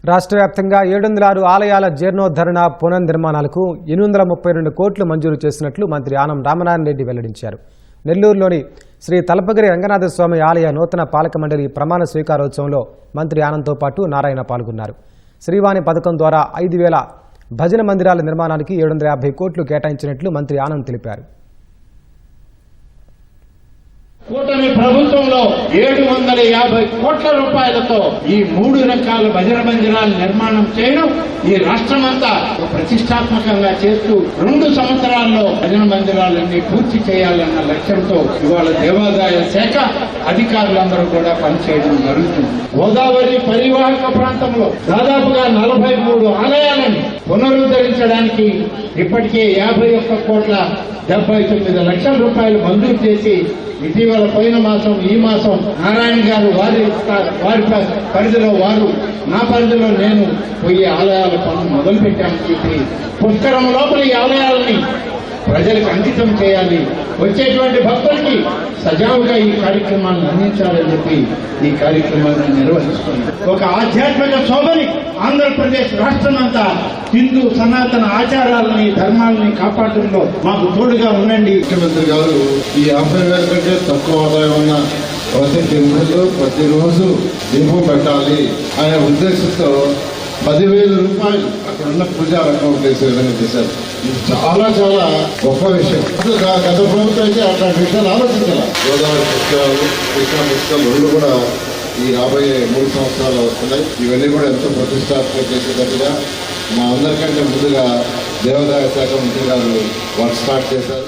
రాష్ట్ర వ్యాప్తంగా 706 ఆలయాల జీర్ణోద్ధరణ పునర్నిర్మాణాలకు 832 కోట్లు మంజూరు చేసినట్లు మంత్రి ఆనం రామనారాయణ రెడ్డి వెల్లడించారు. నెల్లూరులోని శ్రీ తలపగిరి రంగనాథస్వామి ఆలయ నూతన పాలక మండలి ప్రమాణ స్వీకారోత్సవంలో మంత్రి ఆనంద్తో పాటు నారాయణ పాల్గొన్నారు. శ్రీవాణి పథకం ద్వారా 5,000 భజన మందిరాల నిర్మాణానికి 750 కోట్లు కేటాయించినట్లు మంత్రి ఆనంద్ తెలిపారు. కూటమి ప్రభుత్వంలో 750 కోట్ల రూపాయలతో ఈ 3 రకాల భజన మందిరాల నిర్మాణం చేయడం ఈ రాష్ట్రమంతా ప్రతిష్టాత్మకంగా చేస్తూ 2 సంవత్సరాల్లో భజన మందిరాలన్నీ పూర్తి చేయాలన్న లక్ష్యంతో ఇవాళ దేవాదాయ శాఖ అధికారులందరూ కూడా పనిచేయడం జరుగుతుంది. గోదావరి పరివాహక ప్రాంతంలో దాదాపుగా 43 ఆలయాలను పునరుద్ధరించడానికి ఇప్పటికే 51 కోట్ల 79 లక్షల రూపాయలు మంజూరు చేసి ఇటీవల పోయిన మాసం ఈ మాసం నారాయణ గారు వారి పరిధిలో వారు నా పరిధిలో నేను పోయి ఆలయాల పనులు మొదలు పెట్టామని చెప్పి పుష్కరం లోపల ఈ ఆలయాలని ప్రజలకు అంకితం చేయాలి, వచ్చేటువంటి భక్తులకి సజావుగా ఈ కార్యక్రమాన్ని అందించాలని చెప్పి ఈ కార్యక్రమాన్ని నిర్వహిస్తుంది. ఒక ఆధ్యాత్మిక శోభని ఆంధ్రప్రదేశ్ రాష్ట్రమంతా హిందూ సనాతన ఆచారాలని ధర్మాలని కాపాడడంలో మాకు తోడుగా ఉండండి. ముఖ్యమంత్రి గారు ఈ 50,000 కంటే తక్కువ ఆదాయం ఉన్న ప్రతి టెంపుల్లో ప్రతిరోజు దీపం పెట్టాలి అనే ఉద్దేశంతో 10,000 రూపాయలు అక్కడున్న పూజా అకౌంట్ వేసే విధంగా చేశారు. ఇది చాలా చాలా గొప్ప విషయం. గత ప్రభుత్వం అయితే అట్లాంటి విషయాలు ఆలోచించాలి. గోదావరి పుష్కరాలు, కృష్ణా పుష్కరాలు 2 కూడా ఈ రాబోయే 3 సంవత్సరాలు వస్తున్నాయి. ఇవన్నీ కూడా ఎంతో ప్రతిష్టాత్మక చేసేటట్టుగా మా అందరికంటే ముందుగా దేవాదాయ శాఖ మంత్రి గారు వర్క్ స్టార్ట్ చేశారు.